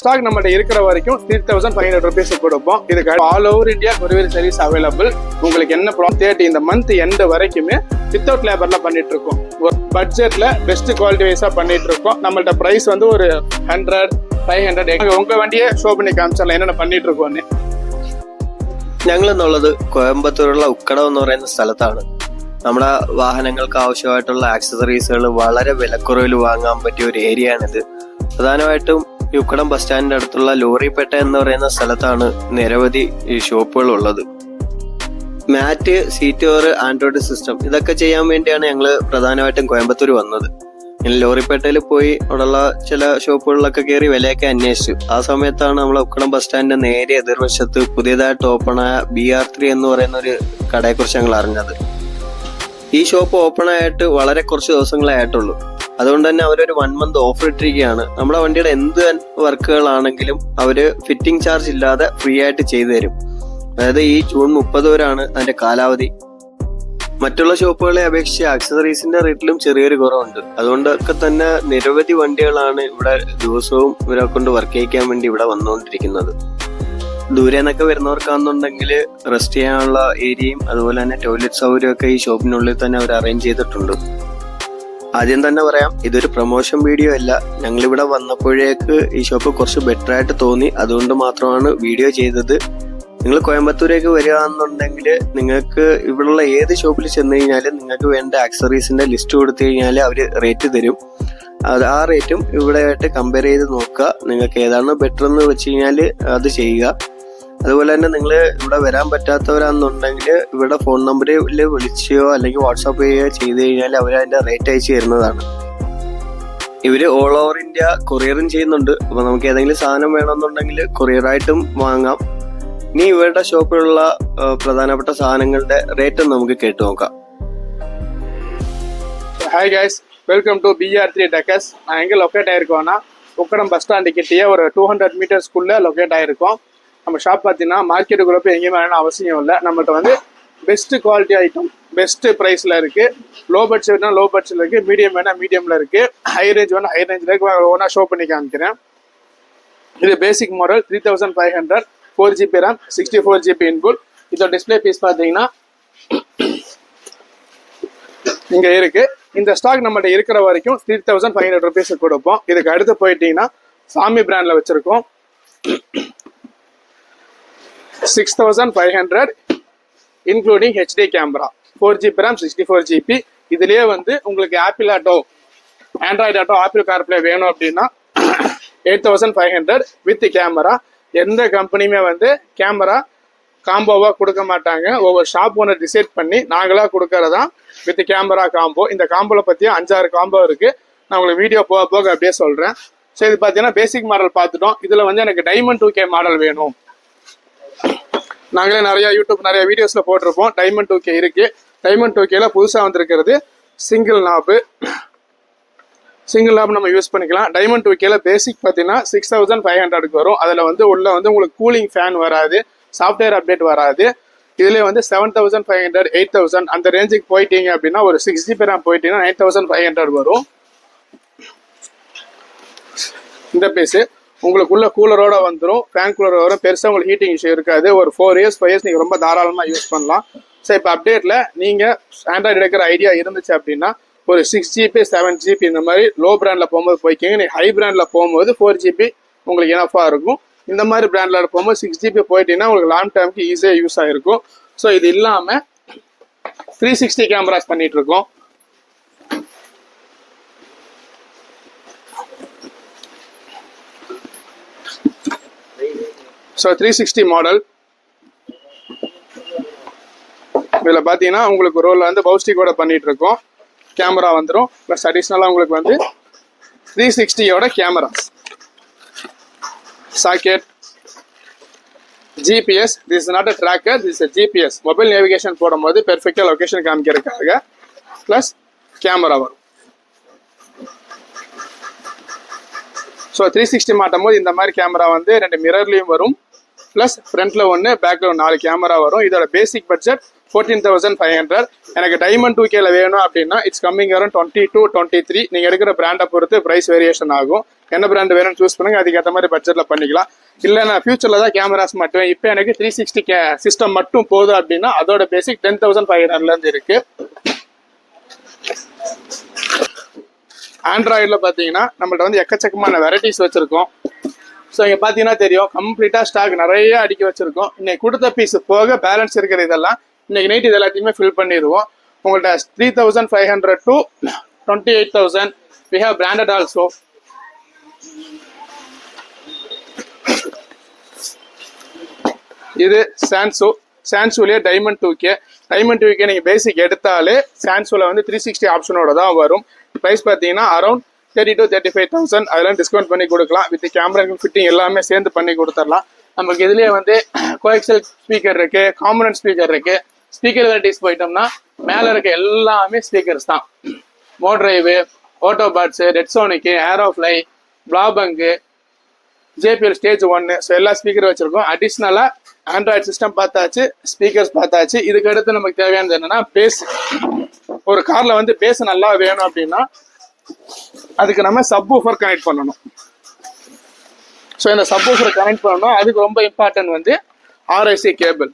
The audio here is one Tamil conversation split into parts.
ஸ்டாக் நம்மகிட்ட இருக்கிற வரைக்கும் 3500 rupees கொடுப்போம். இதுக்கு all over India courier service available. உங்களுக்கு என்ன ப்ராப்ளம் 30 இந்த மந்த் எண்ட் வரைக்குமே வித்தவுட் லேபர்ல பண்ணிட்டு இருக்கோம். ஒரு பட்ஜெட்ல பெஸ்ட் குவாலிட்டி வைஸா பண்ணிட்டு இருக்கோம். நம்மள்ட்ட பிரைஸ் வந்து ஒரு 100, 500. உங்க வண்டியை ஷோ பண்ணி കാണിച്ചാൽ என்னென்ன பண்ணிட்டு இருக்கோம்னு. ഞങ്ങളെന്നുള്ളത് കോയമ്പത്തൂരുള്ള ഉക്കടം എന്ന് പറയുന്ന സ്ഥലത്താണ്. നമ്മുടെ വാഹനങ്ങൾക്ക് ആവശ്യമായിട്ടുള്ള ആക്സസറീസുകൾ വളരെ വിലക്കുറവിൽ വാങ്ങാൻ പറ്റിയ ഒരു ഏരിയ ആണിത്. പ്രധാനമായിട്ടും ഈ ഉക്കടം ബസ് സ്റ്റാൻഡിന്റെ അടുത്തുള്ള ലോറിപ്പേട്ട എന്ന് പറയുന്ന സ്ഥലത്താണ് നിരവധി ഷോപ്പുകൾ ഉള്ളത്. മാറ്റ്, സീറ്റ് കവർ, ആൻഡ്രോയിഡ് സിസ്റ്റം ഇതൊക്കെ ചെയ്യാൻ വേണ്ടിയാണ് ഞങ്ങൾ പ്രധാനമായിട്ടും കോയമ്പത്തൂർ വന്നത്. ലോറിപ്പേട്ടയിൽ പോയി അവിടെയുള്ള ചില ഷോപ്പുകളിലൊക്കെ കയറി വിലയൊക്കെ അന്വേഷിച്ചു. ആ സമയത്താണ് നമ്മളെ ഉക്കടം ബസ് സ്റ്റാൻഡിന്റെ നേരെ എതിർവശത്ത് പുതിയതായിട്ട് ഓപ്പണായ BR3 എന്ന് പറയുന്ന ഒരു കടയെക്കുറിച്ച് ഞങ്ങൾ അറിഞ്ഞത്. ഈ ഷോപ്പ് ഓപ്പൺ ആയിട്ട് വളരെ കുറച്ച് ദിവസങ്ങളേ ആയിട്ടുള്ളൂ. അതുകൊണ്ട് തന്നെ അവരൊരു 1 month ഓഫർ ഇട്ടിരിക്കുകയാണ്. നമ്മുടെ വണ്ടിയുടെ എന്ത് വർക്കുകളാണെങ്കിലും അവര് ഫിറ്റിംഗ് ചാർജ് ഇല്ലാതെ ഫ്രീ ആയിട്ട് ചെയ്തു തരും. അതായത് ഈ ജൂൺ 30 വരെയാണ് അതിന്റെ കാലാവധി. മറ്റുള്ള ഷോപ്പുകളെ അപേക്ഷിച്ച് ആക്സസറീസിന്റെ റേറ്റിലും ചെറിയൊരു കുറവുണ്ട്. അതുകൊണ്ടൊക്കെ തന്നെ നിരവധി വണ്ടികളാണ് ഇവിടെ ദിവസവും ഇവരെ കൊണ്ട് വർക്ക് ചെയ്യിക്കാൻ വേണ്ടി ഇവിടെ വന്നുകൊണ്ടിരിക്കുന്നത്. ദൂരെ നിന്നൊക്കെ വരുന്നവർക്കാണെന്നുണ്ടെങ്കിൽ റെസ്റ്റ് ചെയ്യാനുള്ള ഏരിയയും അതുപോലെ തന്നെ ടോയ്ലറ്റ് സൗകര്യമൊക്കെ ഈ ഷോപ്പിനുള്ളിൽ തന്നെ അവർ അറേഞ്ച് ചെയ്തിട്ടുണ്ട്. ആദ്യം തന്നെ പറയാം, ഇതൊരു പ്രൊമോഷൻ വീഡിയോ അല്ല. ഞങ്ങളിവിടെ വന്നപ്പോഴേക്ക് ഈ ഷോപ്പ് കുറച്ച് ബെറ്റർ ആയിട്ട് തോന്നി, അതുകൊണ്ട് മാത്രമാണ് വീഡിയോ ചെയ്തത്. നിങ്ങൾ കോയമ്പത്തൂരേക്ക് വരികയാണെന്നുണ്ടെങ്കിൽ നിങ്ങൾക്ക് ഇവിടെയുള്ള ഏത് ഷോപ്പിൽ ചെന്ന് കഴിഞ്ഞാലും നിങ്ങൾക്ക് വേണ്ട ആക്സസറീസിന്റെ ലിസ്റ്റ് കൊടുത്തു കഴിഞ്ഞാൽ അവർ റേറ്റ് തരും. ആ റേറ്റും ഇവിടെ ആയിട്ട് കമ്പയർ ചെയ്ത് നോക്കുക. നിങ്ങൾക്ക് ഏതാണ് ബെറ്റർ എന്ന് വെച്ച് കഴിഞ്ഞാൽ അത് ചെയ്യുക. അതുപോലെ തന്നെ നിങ്ങൾ ഇവിടെ വരാൻ പറ്റാത്തവരാണെന്നുണ്ടെങ്കിൽ ഇവിടെ ഫോൺ നമ്പറിൽ വിളിക്കുകയോ അല്ലെങ്കിൽ വാട്സാപ്പ് ചെയ്യുകയോ ചെയ്ത് കഴിഞ്ഞാൽ അവർ അതിന്റെ റേറ്റ് അയച്ചു തരുന്നതാണ്. ഇവര് ഓൾ ഓവർ ഇന്ത്യ കൊറിയറും ചെയ്യുന്നുണ്ട്. അപ്പൊ നമുക്ക് ഏതെങ്കിലും സാധനം വേണമെന്നുണ്ടെങ്കിൽ കൊറിയറായിട്ടും വാങ്ങാം. ഇനി ഇവരുടെ ഷോപ്പിലുള്ള പ്രധാനപ്പെട്ട സാധനങ്ങളുടെ റേറ്റ് നമുക്ക് കേട്ടു നോക്കാം. Hi guys, welcome to BR3 டெக்கஸ். நான் எங்கே லொக்கேட் ஆயிருக்கோம்னா உக்கடம் பஸ் ஸ்டாண்டு கிட்டேயே ஒரு 200 மீட்டர்ஸ்க்குள்ளே லொக்கேட் ஆயிருக்கோம். நம்ம ஷாப் பார்த்தீங்கன்னா மார்க்கெட்டுக்குள்ளே போய் எங்கேயுமே வேணும் அவசியம் இல்லை. நம்மள்ட்ட வந்து பெஸ்ட்டு குவாலிட்டி ஐட்டம் பெஸ்ட்டு ப்ரைஸில் இருக்குது. லோ பட்ஜெட் வேணால் லோ பட்ஜெட்டில் இருக்குது, மீடியம் வேணால் மீடியமில் இருக்குது, ஹை ரேஞ்ச் வேணால் ஹை ரேஞ்சில் இருக்குது. ஒன்றா ஷோ பண்ணி காமிக்கிறேன். இது basic model 3500, 4GB RAM, 64GB input. இதோட டிஸ்பிளே பீஸ் பார்த்தீங்கன்னா இங்கே இருக்குது. இந்த ஸ்டாக் நம்மகிட்ட இருக்கிற வரைக்கும் 3500 rupees கொடுப்போம். இதுக்கு அடுத்து போயிட்டீங்கன்னா சாமி பிராண்டில் வச்சுருக்கோம் 6500 including HD camera, 4GB RAM, 64GB. இதுலேயே வந்து உங்களுக்கு apple auto, Android auto, apple CarPlay வேணும் அப்படின்னா 8500 வித் கேமரா. எந்த கம்பெனியுமே வந்து கேமரா காம்போவாக கொடுக்க மாட்டாங்க. ஒவ்வொரு ஷாப் ஓனர் டிசைட் பண்ணி நாங்களாக கொடுக்கறதா வித் கேமரா காம்போ. இந்த காம்போவில் பற்றியும் 5-6 காம்போ இருக்குது. நான் உங்களுக்கு வீடியோ போக போக அப்படியே சொல்கிறேன். ஸோ இது பார்த்தீங்கன்னா பேசிக் மாடல் பார்த்துட்டோம். இதில் வந்து எனக்கு டைமண்ட் 2K மாடல் வேணும். நாங்களே நிறைய யூடியூப் நிறைய வீடியோஸில் போட்டிருப்போம். டைமண்ட் 2K இருக்குது. டைமண்ட் 2Kல புதுசாக வந்திருக்கிறது சிங்கிள் நாப்பு நம்ம யூஸ் பண்ணிக்கலாம். டைமண்ட் 2Kல பேசிக் பார்த்தீங்கன்னா 6500க்கு வரும். அதில் வந்து உள்ள வந்து உங்களுக்கு கூலிங் ஃபேன் வராது, சாஃப்ட்வேர் அப்டேட் வராது. இதுலேயே வந்து 7500, 8000 அந்த ரேஞ்சுக்கு போயிட்டீங்க அப்படின்னா ஒரு 6GB RAM போயிட்டீங்கன்னா 9500 வரும். இந்த பீஸு உங்களுக்குள்ள கூலரோட வந்துடும், ஃபேன் கூலர் வரும். பெருசாக உங்களுக்கு ஹீட்டிங் இஷ்யூ இருக்காது. ஒரு 4 years 5 years நீங்கள் ரொம்ப தாராளமாக யூஸ் பண்ணலாம். ஸோ இப்போ அப்டேட்டில் நீங்கள் ஆண்ட்ராய்டு எடுக்கிற ஐடியா இருந்துச்சு அப்படின்னா ஒரு 6GB 7GB இந்த மாதிரி லோ பிராண்டில் போகும்போது போய்க்கிங்க. நீங்கள் ஹை பிராண்டில் போகும்போது 4GB உங்களுக்கு எனஃபாக இருக்கும். இந்த மாதிரி பிராண்டில் போகும்போது 6GB போயிட்டீங்கன்னா உங்களுக்கு லாங் டேர்முக்கு ஈஸியாக யூஸ் ஆகிருக்கும். ஸோ இது இல்லாமல் 360 கேமராஸ் பண்ணிட்டு இருக்கோம். ஸோ 360 மாடல் இதில் பார்த்தீங்கன்னா உங்களுக்கு ரோலில் வந்து பவுஸ்டிக்கோட பண்ணிட்டு இருக்கோம். கேமரா வந்துடும். ப்ளஸ் அடிஷ்னலாக உங்களுக்கு வந்து 360யோட cameras, socket, GPS. This is not a tracker, this is GPS. Mobile navigation போடும்போது பெர்ஃபெக்டாக லொக்கேஷன் காமிக்கிறதுக்காக ப்ளஸ் கேமரா வரும். ஸோ 360 மாட்டும் போது இந்த மாதிரி கேமரா வந்து 2 மிரர்லேயும் வரும். ப்ளஸ் ஃப்ரண்ட்டில் 1, பேக்கில் 4 கேமரா வரும். இதோட பேசிக் பட்ஜெட் 14,500. எனக்கு டைமண்ட் 2Kல வேணும் அப்படின்னா இட்ஸ் கம்மிங் அரௌண்ட் 22, 23. நீங்க எடுக்கிற பிராண்டை பொறுத்து பிரைஸ் வேரியேஷன் ஆகும். என்ன பிராண்ட் வேணும்னு சூஸ் பண்ணுங்க, அதுக்கேற்ற மாதிரி பட்ஜெட்ல பண்ணிக்கலாம். இல்லை நான் ஃபியூச்சர்ல தான் கேமராஸ் மட்டும், இப்போ எனக்கு 360 சிஸ்டம் மட்டும் போதும் அப்படின்னா அதோட பேசிக் 10,500ல இருந்து இருக்கு. ஆண்ட்ராய்டில் பார்த்தீங்கன்னா நம்மள்ட்ட வந்து எக்கச்சக்கமான வெரைட்டிஸ் வச்சிருக்கோம். ஸோ இங்கே பார்த்தீங்கன்னா தெரியும், கம்ப்ளீட்டாக ஸ்டாக் நிறைய அடுக்கி வச்சிருக்கோம். இன்னைக்கு கொடுத்த பீஸ் போக பேலன்ஸ் இருக்கிற இதெல்லாம் இன்னைக்கு நைட் இது எல்லாத்தையுமே ஃபில் பண்ணிடுவோம். உங்கள்கிட்ட 3,500 to 28,000. we have branded also. இது சான்சூலேயே டைமண்ட் 2K நீங்கள் பேசிக் எடுத்தாலே சான்சூல வந்து 360 ஆப்ஷனோட தான் வரும். ப்ரைஸ் பார்த்தீங்கன்னா அரௌண்ட் 30,000 to 35,000. அதெல்லாம் டிஸ்கவுண்ட் பண்ணி கொடுக்கலாம். வித் கேமரா ஃபிட்டிங் எல்லாமே சேர்ந்து பண்ணி கொடுத்துடலாம். நமக்கு இதுலேயே வந்து கோஎக்சல் ஸ்பீக்கர் இருக்கு, காம்பனன்ட் ஸ்பீக்கர் இருக்கு. ஸ்பீக்கர் வெரைட்டிஸ் போயிட்டோம்னா மேலே இருக்க எல்லாமே ஸ்பீக்கர்ஸ் தான். மோட்ரைவு, ஓட்டோபாட்ஸு, ரெட்சோனிக்கு, ஏரோஃப்ளை, பிளாபங்கு, JPL ஸ்டேஜ் 1. ஸோ எல்லா ஸ்பீக்கர் வச்சிருக்கோம். அடிஷ்னலாக ஆண்ட்ராய்டு சிஸ்டம் பார்த்தாச்சு, ஸ்பீக்கர்ஸ் பார்த்தாச்சு. இதுக்கு அடுத்து நமக்கு தேவையானது என்னன்னா பேஸ். ஒரு கார்ல வந்து பேஸ் நல்லா வேணும் அப்படின்னா அதுக்கு நம்ம சப்வூஃபர் கனெக்ட் பண்ணணும். ஸோ இந்த சப்வூஃபர் கனெக்ட் பண்ணணும். அதுக்கு ரொம்ப இம்பார்ட்டன்ட் வந்து RIC கேபிள்.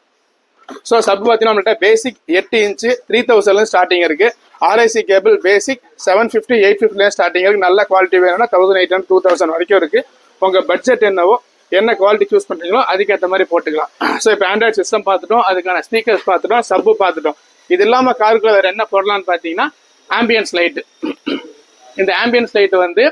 ஸோ சப் பார்த்தீங்கன்னா நம்மள்ட்ட பேசிக் 8 இன்ச்சு 3,000 ஸ்டார்டிங் இருக்கு. RIC கேபிள் பேசிக் 750, 850 ஸ்டார்டிங் இருக்கு. நல்ல குவாலிட்டி வேணும்னா 1,800, 2,000 வரைக்கும் இருக்கு. உங்க பட்ஜெட் என்னவோ, என்ன குவாலிட்டி சூஸ் பண்றீங்களோ அதுக்கேற்ற மாதிரி போட்டுக்கலாம். ஸோ இப்போ ஆண்ட்ராய்டு சிஸ்டம் பார்த்துட்டோம், அதுக்கான ஸ்பீக்கர்ஸ் பார்த்துட்டோம், சப்பு பார்த்துட்டோம். இது இல்லாமல் காருக்குள்ள வேற என்ன போடலான்னு பார்த்தீங்கன்னா ஆம்பியன்ஸ் லைட்டு. இந்த ஆம்பியன்ஸ் லைட் வந்து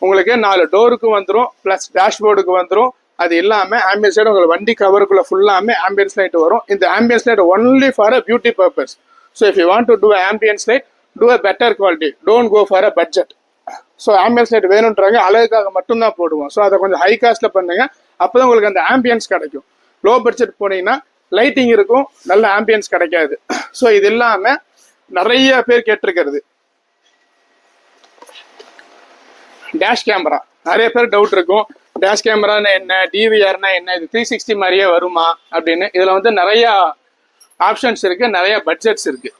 உங்களுக்கு 4 டோருக்கு வந்துடும், ப்ளஸ் டேஷ்போர்டுக்கு வந்துடும். அது இல்லாமல் ஆம்பியன்ஸ் லைட் உங்களுக்கு வண்டி கவருக்குள்ள ஃபுல்லாமே ஆம்பியன்ஸ் லைட் வரும். இந்த ambience light only for a beauty purpose. So if you want to do ambience light, do a better quality, don't go for a budget. So ambience light வேணுன்றாங்க, அழகுக்காக மட்டும்தான் போடுவோம். ஸோ அதை கொஞ்சம் ஹை காஸ்ட்ல பண்ணுங்க, அப்போதான் உங்களுக்கு அந்த ஆம்பியன்ஸ் கிடைக்கும். லோ பட்ஜெட் போனீங்கன்னா லைட்டிங் இருக்கும், நல்ல ஆம்பியன்ஸ் கிடைக்காது. ஸோ இது இல்லாமல் நிறைய பேர் கேட்டிருக்கிறது டேஷ் கேமரா. நிறைய பேர் டவுட் இருக்கும், டேஷ் கேமரான்னு என்ன, DVRனா என்ன, இது 360 மாதிரியே வருமா அப்படின்னு. இதில் வந்து நிறைய ஆப்ஷன்ஸ் இருக்கு, நிறைய பட்ஜெட்ஸ் இருக்கு.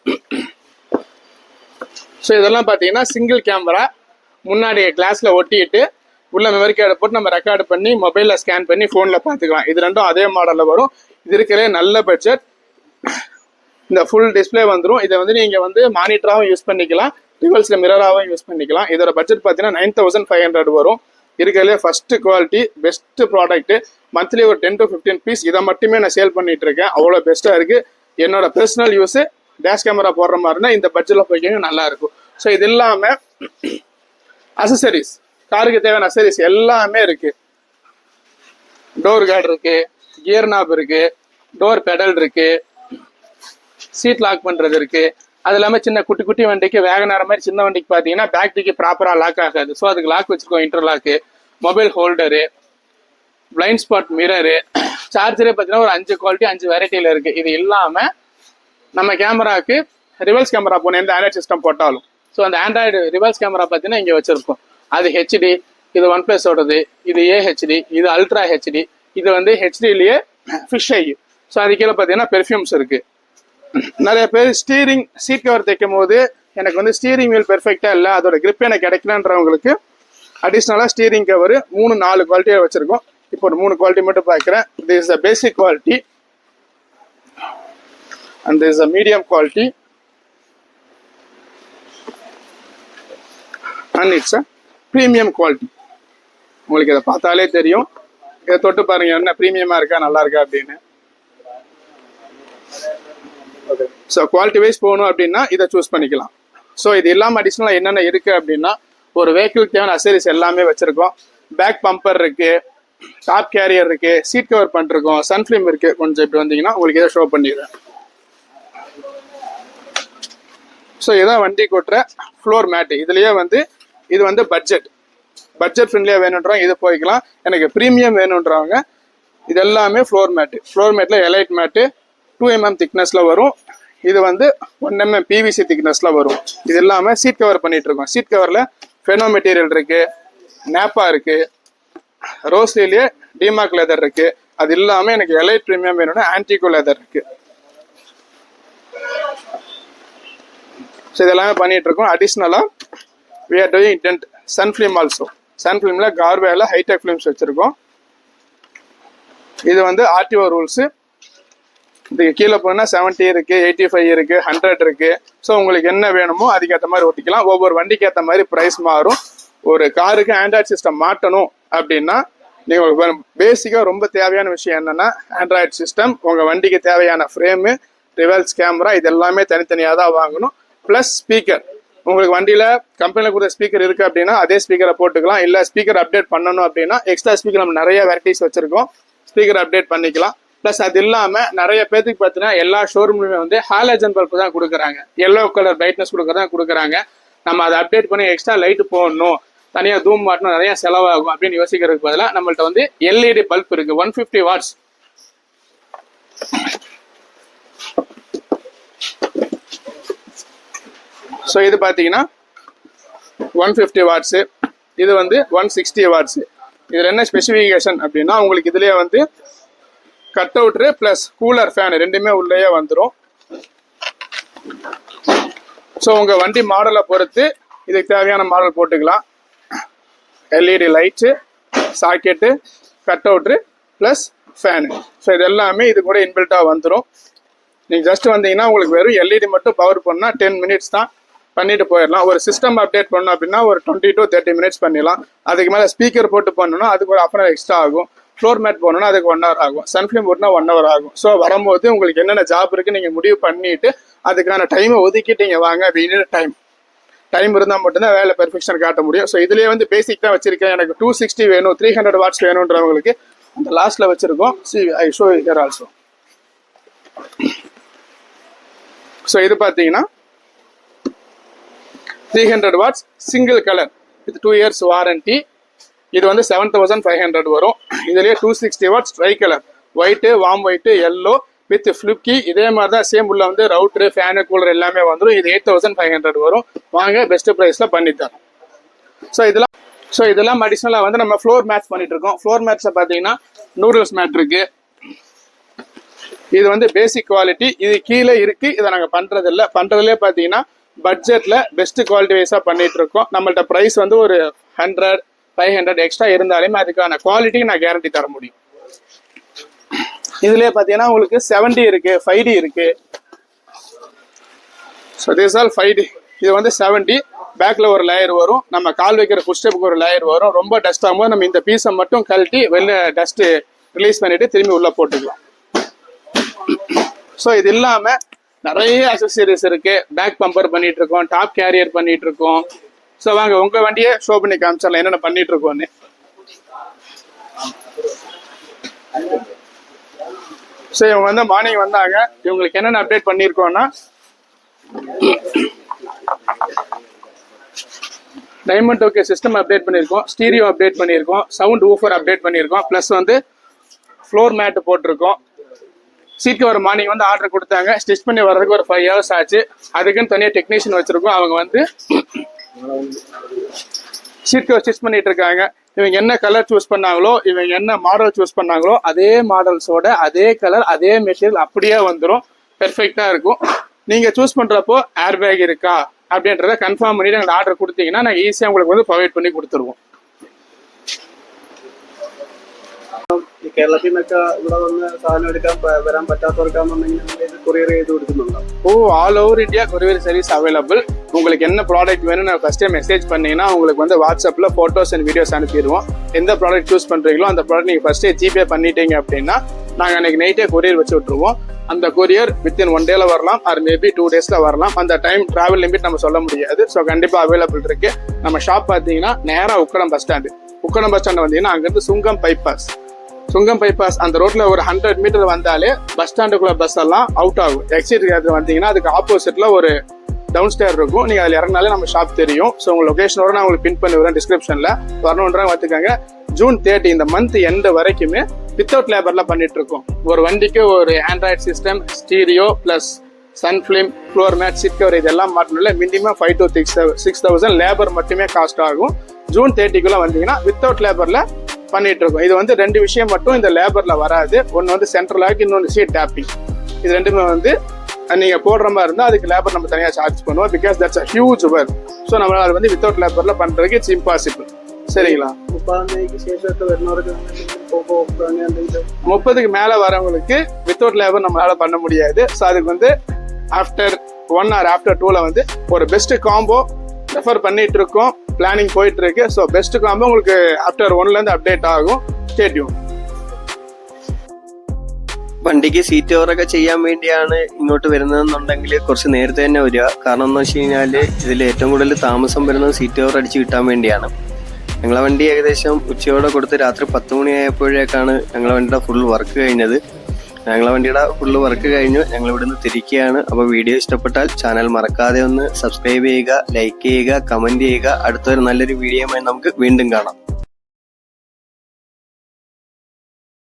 ஸோ இதெல்லாம் பார்த்தீங்கன்னா சிங்கிள் கேமரா, முன்னாடி கிளாஸ்ல ஒட்டிட்டு உள்ள மெமரி கார்டை போட்டு நம்ம ரெக்கார்டு பண்ணி மொபைலில் ஸ்கேன் பண்ணி ஃபோனில் பார்த்துக்கலாம். இது ரெண்டும் அதே மாடலில் வரும். இது இருக்கிற நல்ல பட்ஜெட். இந்த ஃபுல் டிஸ்பிளே வந்துடும். இதை வந்து நீங்கள் வந்து மானிட்டராகவும் யூஸ் பண்ணிக்கலாம், ரிவல்ஸில் மிரராகவும் யூஸ் பண்ணிக்கலாம். இதோட பட்ஜெட் பார்த்தீங்கன்னா 9,500 வரும். இருக்கிறதுலே first quality, best product. Monthly ஒரு 10 to 15 பீஸ் இதை மட்டுமே நான் சேல் பண்ணிட்டு இருக்கேன். அவ்வளோ பெஸ்ட்டாக இருக்கு. என்னோட பர்சனல் யூஸ் டேஷ் கேமரா போடுற மாதிரினா இந்த பட்ஜெட்டில் போய்க்கிங்க நல்லா இருக்கும். ஸோ இது இல்லாமல் அசசரிஸ், காருக்கு தேவையான அசசரிஸ் எல்லாமே இருக்கு. டோர் கார்டு இருக்கு, கியர் நாப் இருக்கு, டோர் பெடல் இருக்கு, சீட் லாக் பண்றது இருக்கு. அது இல்லாமல் சின்ன குட்டி குட்டி வண்டிக்கு, வேகனார மாதிரி சின்ன வண்டிக்கு பார்த்தீங்கன்னா பேக்டிக்கு ப்ராப்பராக லாக் ஆகாது. ஸோ அதுக்கு லாக் வச்சிருக்கோம், interlock, mobile holder, blind spot mirror, சார்ஜரே பார்த்தீங்கன்னா ஒரு 5 குவாலிட்டி 5 வெரைட்டியில் இருக்கு. இது இல்லாமல் நம்ம கேமராக்கு ரிவர்ஸ் கேமரா போன எந்த ஆண்ட்ராய்டு சிஸ்டம் போட்டாலும், ஸோ அந்த ஆண்ட்ராய்டு ரிவர்ஸ் கேமரா பார்த்தீங்கன்னா இங்கே வச்சிருக்கோம். அது HD, இது OnePlus ஓடது, இது AHD, இது அல்ட்ரா HD, இது வந்து HDலேயே ஃபிஷ் ஐ. ஸோ அது கீழே பார்த்தீங்கன்னா பெர்ஃப்யூம்ஸ் இருக்கு. நிறைய பேர் ஸ்டீரிங் சீட் கவர் தைக்கும் போது எனக்கு வந்து ஸ்டீரிங் வீல் பெர்ஃபெக்டாக இல்லை, அதோட கிரிப் எனக்கு கிடைக்கலன்றவங்களுக்கு அடிஷ்னலாக ஸ்டீரிங் கவர் 3-4 குவாலிட்டியாக வச்சிருக்கோம். இப்போ ஒரு 3 குவாலிட்டி மட்டும் பார்க்குறேன். This is the basic quality and this is a medium quality and it's a premium quality. உங்களுக்கு இதை பார்த்தாலே தெரியும். இதை தொட்டு பாருங்க, என்ன ப்ரீமியமா இருக்கா, நல்லா இருக்கா அப்படின்னு. ஸோ குவாலிட்டி வைஸ் போகணும் அப்படின்னா இதை சூஸ் பண்ணிக்கலாம். ஸோ இது இல்லாமல் அடிஷ்னலாக என்னென்ன இருக்கு அப்படின்னா, ஒரு வெஹிக்கிளுக்கு தேவையான அசரிஸ் எல்லாமே வச்சிருக்கோம். பேக் பம்பர் இருக்கு, டாப் கேரியர் இருக்கு, சீட் கவர் பண்ணிருக்கோம், சன்ஃபிலிம் இருக்கு. கொஞ்சம் இப்படி வந்தீங்கன்னா உங்களுக்கு இதை ஷோ பண்ணிடுறேன். ஸோ இதான் வண்டி கொட்டுற ஃப்ளோர் மேட்டு. இதுலயே வந்து இது வந்து பட்ஜெட் ஃப்ரெண்ட்லியாக வேணுன்றவங்க இது போய்க்கலாம். எனக்கு ப்ரீமியம் வேணுன்றவங்க இது எல்லாமே ஃப்ளோர் மேட்டில் எலைட் மேட்டு 2 mm திக்னஸில் வரும். இது வந்து 1 mm PVC திக்னஸில் வரும். இது எல்லாமே சீட் கவர் பண்ணிட்டு இருக்கோம். சீட் கவரில் ஃபெனோ மெட்டீரியல் இருக்கு, நேப்பா இருக்கு, ரோஸ்லிலேயே டிமாக் லெதர் இருக்கு. அது இல்லாமல் எனக்கு எலைட் ப்ரீமியம் வேணும்னா ஆன்டிகோ லெதர் இருக்கு. ஸோ இதெல்லாமே பண்ணிட்டு இருக்கோம். அடிஷ்னலாக we are doing dent sun film also. Sun filmல கார்வேல ஹைடெக் ஃபிலிம்ஸ் வச்சிருக்கோம். இது வந்து ஆர்டிஓ ரூல்ஸ். இதுக்கு கீழே போனால் 70 இருக்கு, 85 இருக்கு, 100 இருக்கு. ஸோ உங்களுக்கு என்ன வேணுமோ அதுக்கேற்ற மாதிரி ஒட்டிக்கலாம். ஒவ்வொரு வண்டிக்கு ஏற்ற மாதிரி ப்ரைஸ் மாறும். ஒரு காருக்கு ஆண்ட்ராய்டு சிஸ்டம் மாட்டணும் அப்படின்னா நீங்கள் பேசிக்காக ரொம்ப தேவையான விஷயம் என்னன்னா ஆண்ட்ராய்டு சிஸ்டம், உங்கள் வண்டிக்கு தேவையான ஃப்ரேமு, ரிவர்ஸ் கேமரா, இது எல்லாமே தனித்தனியாக தான் வாங்கணும். ப்ளஸ் ஸ்பீக்கர், உங்களுக்கு வண்டியில் கம்பெனியில் கொடுத்த ஸ்பீக்கர் இருக்குது அப்படின்னா அதே ஸ்பீக்கரை போட்டுக்கலாம். இல்லை ஸ்பீக்கர் அப்டேட் பண்ணணும் அப்படின்னா எக்ஸ்ட்ரா ஸ்பீக்கர் நம்ம நிறைய வெரைட்டிஸ் வச்சுருக்கோம், ஸ்பீக்கர் அப்டேட் பண்ணிக்கலாம். ப்ளஸ் அது இல்லாமல் நிறைய பேருக்கு பார்த்தீங்கன்னா எல்லா ஷோரூம்லையுமே வந்து ஹாலஜன் பல்ப் தான் கொடுக்குறாங்க, எல்லோ கலர் பிரைட்னஸ் கொடுக்குறாங்க. நம்ம அதை அப்டேட் பண்ணி எக்ஸ்ட்ரா லைட்டு போடணும், தனியாக தூம் மாட்டணும், நிறைய செலவாகும் அப்படின்னு யோசிக்கிறதுக்கு பதிலாக நம்மள்ட்ட வந்து எல்இடி பல்ப் இருக்குது 150 வாட்ஸ். ஸோ இது பார்த்தீங்கன்னா 150 வாட்ஸு, இது வந்து 160 வாட்ஸு. இதில் என்ன ஸ்பெசிஃபிகேஷன் அப்படின்னா உங்களுக்கு இதுலேயே வந்து கட் அவுட்ரு ப்ளஸ் கூலர் ஃபேன் ரெண்டுமே உள்ளேயே வந்துடும். ஸோ உங்கள் வண்டி மாடலை பொறுத்து இதுக்கு தேவையான மாடல் போட்டுக்கலாம். எல்இடி லைட்ஸு, சாக்கெட்டு, கட் அவுட்ரு ப்ளஸ் ஃபேனு. ஸோ இது எல்லாமே இது கூட இன்பில்ட்டாக வந்துடும். நீங்கள் ஜஸ்ட் வந்தீங்கன்னா உங்களுக்கு வெறும் எல்இடி மட்டும் பவர் பண்ணால் 10 மினிட்ஸ் தான் பண்ணிட்டு போயிடலாம். ஒரு சிஸ்டம் அப்டேட் பண்ணோம் அப்படின்னா ஒரு 20 to 30 மினிட்ஸ் பண்ணிடலாம். அதுக்கு மேலே ஸ்பீக்கர் போட்டு பண்ணணும்னா அதுக்கு ஒரு 1/2 hour எக்ஸ்ட்ரா ஆகும். ஃப்ளோர் மேட் போடணும்னா அதுக்கு 1 hour ஆகும். சன்ஃபிலிம் போட்டுனா 1 hour ஆகும். ஸோ வரும்போது உங்களுக்கு என்னென்ன ஜாப் இருக்குது நீங்கள் முடிவு பண்ணிட்டு அதுக்கான டைமை ஒதுக்கிட்டு நீங்கள் வாங்க. அப்படின்னு டைம் இருந்தால் மட்டும்தான் வேலை பெர்ஃபெக்ஷன் காட்ட முடியும். ஸோ இதுலேயே வந்து பேசிக் தான் வச்சிருக்கேன். எனக்கு 260 வேணும், 300 வாட்ஸ் வேணுன்றவங்களுக்கு அந்த லாஸ்ட்டில் வச்சுருக்கோம். I show here also. So இது பார்த்தீங்கன்னா 300 watts single colour with 2 years warranty. இது வந்து 7500 வரும். இதுலேயே 260 watts tri colour, white, warm white, yellow with ஃப்ளிப்கி. இதே மாதிரி தான் சேம் உள்ள வந்து ரவுட்ரு, ஃபேனு, கூலர் எல்லாமே வந்துடும். இது 8500 வரும். வாங்க பெஸ்ட் ப்ரைஸில் பண்ணித்தரோம். ஸோ இதெல்லாம் அடிஷ்னலாக வந்து நம்ம ஃப்ளோர் மேட்ச் பண்ணிட்டு இருக்கோம். ஃப்ளோர் மேட்ஸை பார்த்தீங்கன்னா நூடுல்ஸ் மேட் இருக்கு. இது வந்து பேசிக் குவாலிட்டி. இது கீழே இருக்கு. இதை நாங்கள் பண்றதுலேயே பார்த்தீங்கன்னா பட்ஜெட்ல பெஸ்ட் குவாலிட்டி வைஸா பண்ணிட்டு இருக்கோம். நம்மள்ட்ட பிரைஸ் வந்து ஒரு 100, 500 எக்ஸ்ட்ரா இருந்தாலுமே அதுக்கான குவாலிட்டி நான் கேரண்டி தர முடியும். இதுலயே பாத்தீங்கன்னா உங்களுக்கு 70 இருக்கு, 5D இருக்கு. So this all 5D. இது வந்து 70. பேக்ல ஒரு லேயர் வரும், நம்ம கால் வைக்கிற புஷ்டப்புக்கு ஒரு லேயர் வரும். ரொம்ப டஸ்ட் ஆகும்போது நம்ம இந்த பீஸை மட்டும் கழட்டி வெளில டஸ்ட் ரிலீஸ் பண்ணிட்டு திரும்பி உள்ள போட்டுக்கலாம். ஸோ இது இல்லாம நிறைய அக்சசரிஸ் இருக்கு. பேக் பம்பர் பண்ணிட்டு இருக்கோம், டாப் கேரியர் பண்ணிட்டு இருக்கோம். ஸோ வாங்க உங்க வண்டியை ஷோ பண்ணி காமிச்சிடலாம் என்னென்ன பண்ணிட்டு இருக்கோன்னு. ஸோ இவங்க வந்து மார்னிங் வந்தாங்க. இவங்களுக்கு என்னென்ன அப்டேட் பண்ணியிருக்கோம்னா டைமண்ட் ஓகே சிஸ்டம் அப்டேட் பண்ணியிருக்கோம், ஸ்டீரியோ அப்டேட் பண்ணியிருக்கோம், சவுண்ட் ஊஃபர் அப்டேட் பண்ணியிருக்கோம், ப்ளஸ் வந்து ஃப்ளோர் மேட் போட்டிருக்கோம். சீட் கவர் மார்னிங் வந்து ஆர்டர் கொடுத்தாங்க, ஸ்டிச் பண்ணி வர்றதுக்கு ஒரு 5 hours ஆச்சு. அதுக்குன்னு தனியாக டெக்னீஷியன் வச்சிருக்கோம். அவங்க வந்து சீட் கவர் ஸ்டிச் பண்ணிட்டு இருக்காங்க. இவங்க என்ன கலர் சூஸ் பண்ணாங்களோ, இவங்க என்ன மாடல் சூஸ் பண்ணாங்களோ அதே மாடல்ஸோட அதே கலர் அதே மெட்டீரியல் அப்படியே வந்துடும். பெர்ஃபெக்டா இருக்கும். நீங்க சூஸ் பண்றப்போ ஏர் பேக் இருக்கா அப்படின்றத கன்ஃபார்ம் பண்ணிட்டு எங்களுக்கு ஆர்டர் கொடுத்தீங்கன்னா நாங்கள் ஈஸியாக உங்களுக்கு வந்து ப்ரொவைட் பண்ணி കൊടുத்துருவோം. കേരളത്തിൽ നിന്നൊക്കെ ഇവിടെ വന്ന് സാധനം എടുക്കാൻ വരാൻ പറ്റാത്തവർക്കാണെന്നുണ്ടെങ്കിൽ കൊറിയർ ചെയ്ത് കൊടുക്കുന്നുണ്ടോ? All over India courier service available. உங்களுக்கு என்ன ப்ராடக்ட் வேணும்னு ஃபர்ஸ்டே மெசேஜ் பண்ணீங்கன்னா உங்களுக்கு வந்து வாட்ஸ்அப்பில் ஃபோட்டோஸ் அண்ட் வீடியோஸ் அனுப்பிடுவோம். எந்த ப்ராடக்ட் சூஸ் பண்ணுறீங்களோ அந்த ப்ராடக்ட் நீங்கள் ஃபர்ஸ்டே ஜிபே பண்ணிட்டீங்க அப்படின்னா நாங்கள் அன்றைக்கி நைட்டே கொரியர் வச்சு விட்ருவோம். அந்த கொரியர் வித்தின் 1 day வரலாம், ஆர் மேபி 2 days வரலாம். அந்த டைம் டிராவல் லிமிட் நம்ம சொல்ல முடியாது. ஸோ கண்டிப்பாக அவைலபிள் இருக்கு. நம்ம ஷாப் பார்த்தீங்கன்னா நேராக உக்கடம் பஸ் ஸ்டாண்டு வந்தீங்கன்னா அங்கேருந்து சுங்கம் பைபாஸ் அந்த ரோட்ல ஒரு 100 மீட்டர் வந்தாலே பஸ் ஸ்டாண்டுக்குள்ள பஸ் எல்லாம் அவுட் ஆகும். எக்ஸிட் வந்தீங்கன்னா அதுக்கு ஆப்போசிட்ல ஒரு டவுன் ஸ்டேர் இருக்கும். நீங்க அதில் இறங்கினாலே நம்ம ஷாப் தெரியும். ஸோ உங்க லொகேஷனோட நான் உங்களுக்கு பின் பண்ணி விடுறேன் டிஸ்கிரிப்ஷன்ல. வரணுன்றாங்க பார்த்துக்காங்க. June 30 இந்த மந்த் எண்ட் வரைக்குமே வித்தவுட் லேபர்ல பண்ணிட்டு இருக்கோம். ஒரு வண்டிக்கு ஒரு Android system, stereo plus sun film, floor mat, seat cover இதெல்லாம் மாட்டணும்ல மினிமம் 5 to 6,000 லேபர் மட்டுமே காஸ்ட் ஆகும். June 30 வந்தீங்கன்னா வித்தவுட் லேபர்ல பண்ணிட்டு இருக்கோம். இது வந்து 2 விஷயம் மட்டும் இந்த லேபர்ல வராது. ஒன்று வந்து சென்ட்ரல் லாக், இன்னொன்று சீட் டேப்பிங். இது ரெண்டுமே வந்து நீங்க போடுற மாதிரி இருந்தா அதுக்கு லேபர் நம்ம தனியா சார்ஜ் பண்ணுவோம். Because that's a huge work. So நம்மளால அது வந்து வித்தவுட் லேபர்ல பண்றதுக்கு இட்ஸ் இம்பாசிபிள். சரிங்களா? 30 ശേഷമൊക്കെ വരുന്നവർക്ക് അങ്ങനെ എന്തെങ്കിലും 30க்கு மேல வரவங்களுக்கு வித்தவுட் லேபர் நம்மளால பண்ண முடியாது. ஸோ அதுக்கு வந்து ஆஃப்டர் 1 or ஆஃப்டர் 2ல வந்து ஒரு பெஸ்ட் காம்போ ரெஃபர் பண்ணிட்டு இருக்கோம். பிளானிங் போயிட்டு இருக்கு. ஸோ பெஸ்ட் காம்போ உங்களுக்கு ஆஃப்டர் 1ல இருந்து அப்டேட் ஆகும். Stay tune. വണ്ടിക്ക് സീറ്റ് കവറൊക്കെ ചെയ്യാൻ വേണ്ടിയാണ് ഇങ്ങോട്ട് വരുന്നതെന്നുണ്ടെങ്കിൽ കുറച്ച് നേരത്തെ തന്നെ വരിക. കാരണം എന്ന് വെച്ച് കഴിഞ്ഞാൽ ഇതിൽ ഏറ്റവും കൂടുതൽ താമസം വരുന്നത് സീറ്റ് കവർ അടിച്ച് കിട്ടാൻ വേണ്ടിയാണ്. ഞങ്ങളെ വണ്ടി ഏകദേശം ഉച്ചയോടെ കൊടുത്ത് രാത്രി 10 മണിയായപ്പോഴേക്കാണ് ഞങ്ങളെ വണ്ടിയുടെ ഫുൾ വർക്ക് കഴിഞ്ഞത്. ഞങ്ങളെ വണ്ടിയുടെ ഫുള്ള് വർക്ക് കഴിഞ്ഞു. ഞങ്ങൾ ഇവിടുന്ന് തിരിക്കുകയാണ്. അപ്പോൾ വീഡിയോ ഇഷ്ടപ്പെട്ടാൽ ചാനൽ മറക്കാതെ ഒന്ന് സബ്സ്ക്രൈബ് ചെയ്യുക, ലൈക്ക് ചെയ്യുക, കമന്റ് ചെയ്യുക. അടുത്തൊരു നല്ലൊരു വീഡിയോയുമായി നമുക്ക് വീണ്ടും കാണാം.